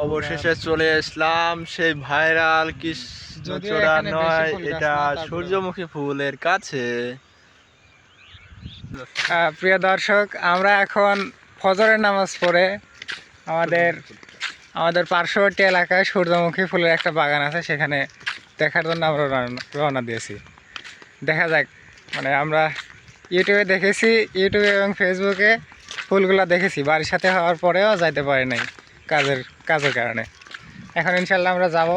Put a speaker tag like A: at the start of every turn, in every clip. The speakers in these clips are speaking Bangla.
A: অবশেষে চলে আসলাম সেই ভাইরাল কৃষ্ণচূড়া নয়, এটা সূর্যমুখী ফুলের কাছে।
B: প্রিয় দর্শক, আমরা এখন ফজরের নামাজ পড়ে আমাদের পার্শ্ববর্তী এলাকায় সূর্যমুখী ফুলের একটা বাগান আছে, সেখানে দেখার জন্য আমরা রওনা দিয়েছি। দেখা যাক, মানে আমরা ইউটিউবে দেখেছি, ইউটিউবে এবং ফেসবুকে ফুলগুলো দেখেছি, বাড়ির সাথে হওয়ার পরেও যাইতে পারি নাই কাজের কারণে। এখন ইনশাল্লাহ আমরা যাব।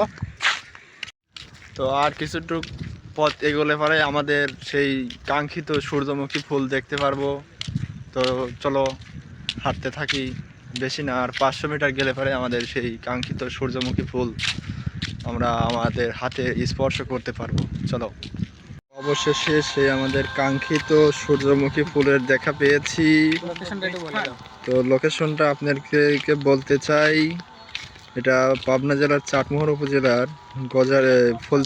A: তো আর কিছুটুক পথ এগোলে পরে আমাদের সেই কাঙ্ক্ষিত সূর্যমুখী ফুল দেখতে পারবো। তো চলো হাঁটতে থাকি, বেশি না, আর 500 মিটার গেলে পরে আমাদের সেই কাঙ্ক্ষিত সূর্যমুখী ফুল আমরা আমাদের হাতে স্পর্শ করতে পারবো। চলো। অবশেষে সেই আমাদের কাঙ্ক্ষিত সূর্যমুখী ফুলের দেখা পেয়েছি। তো লোকেশনটা আপনাদেরকে বলতে চাই, এটা পাবনা জেলার চাটমোহর উপজেলার গজারে ফুল।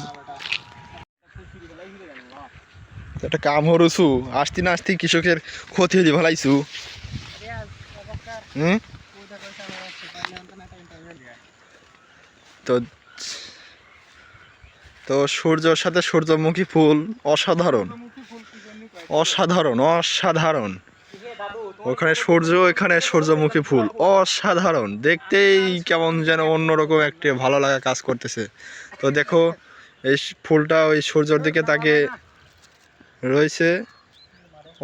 A: একটা কাম হরুছু আসতি না আসতি কৃষকের ক্ষতি হয়ে ভালাইছু। তো তো সূর্যর সাথে সূর্যমুখী ফুল অসাধারণ অসাধারণ অসাধারণ। ওখানে সূর্য, এখানে সূর্যমুখী ফুল, অসাধারণ দেখতেই কেমন যেন অন্যরকম একটা ভালো লাগা কাজ করতেছে। তো দেখো এই ফুলটা ওই সূর্যের দিকে তাকে রয়েছে,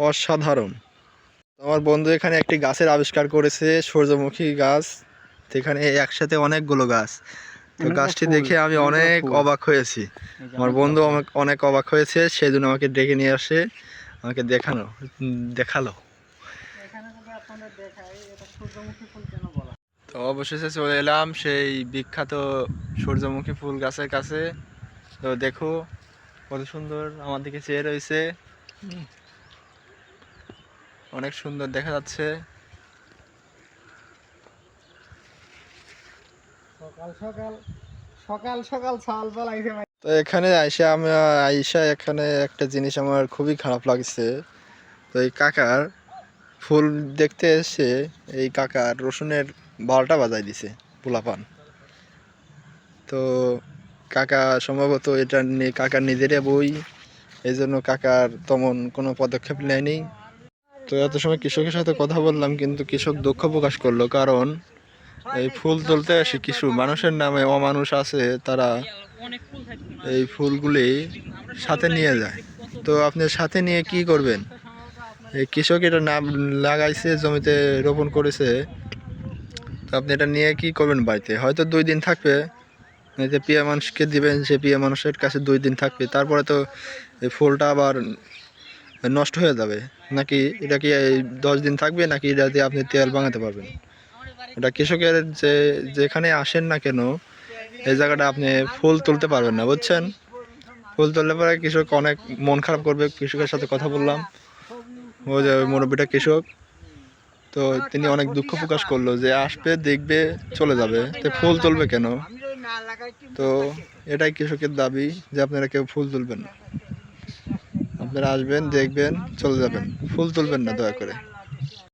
A: অসাধারণ। আমার বন্ধু এখানে একটি গাছের আবিষ্কার করেছে, সূর্যমুখী গাছ। এখানে একসাথে অনেকগুলো গাছ। তো গাছটি দেখে আমি অনেক অবাক হয়েছি, আমার বন্ধু অনেক অবাক হয়েছে, সেই জন্য আমাকে ডেকে নিয়ে আসে, আমাকে দেখালো। তো অবশেষে চলে এলাম সেই বিখ্যাত সূর্যমুখী ফুল গাছের কাছে। তো দেখো কত সুন্দর আমার দিকে চেয়ে রয়েছে, অনেক সুন্দর দেখা যাচ্ছে। তো এখানে আইসা এখানে একটা জিনিস আমার খুবই খারাপ লাগছে। তো এই কাকার ফুল দেখতে এসে এই কাকার রসুনের 12টা বাজায় দিছে পোলাপান। তো কাকা সম্ভবত এটা নিয়ে কাকার নিজেরই বই, এই জন্য কাকার তেমন কোনো পদক্ষেপ নেয়নি। তো এত সময় কৃষকের সাথে কথা বললাম, কিন্তু কৃষক দুঃখ প্রকাশ করলো, কারণ এই ফুল তুলতে আসে কিছু মানুষের নামে অমানুষ আছে, তারা এই ফুলগুলি সাথে নিয়ে যায়। তো আপনি সাথে নিয়ে কি করবেন? এই কৃষক এটা না লাগাইছে, জমিতে রোপণ করেছে, তো আপনি এটা নিয়ে কি করবেন? বাড়িতে হয়তো 2 দিন থাকবে, যে প্রিয় মানুষকে দিবেন, সে প্রিয় মানুষের কাছে 2 দিন থাকবে, তারপরে তো এই ফুলটা আবার নষ্ট হয়ে যাবে। নাকি এটা কি এই 10 দিন থাকবে, নাকি এটা দিয়ে আপনি তেল বানাতে পারবেন? এটা কৃষকের যেখানে আসেন না কেন, এই জায়গাটা আপনি ফুল তুলতে পারবেন না, বুঝছেন? ফুল তুললে পরে কৃষক অনেক মন খারাপ করবে। কৃষকের সাথে কথা বললাম, ওই যে মুরব্বীটা কৃষক, তো তিনি অনেক দুঃখ প্রকাশ করলো যে আসবে, দেখবে, চলে যাবে, তো ফুল তুলবে কেন? তো এটাই কৃষকের দাবি যে আপনারা কেউ ফুল তুলবেন না, আপনারা আসবেন, দেখবেন, চলে যাবেন, ফুল তুলবেন না দয়া করে।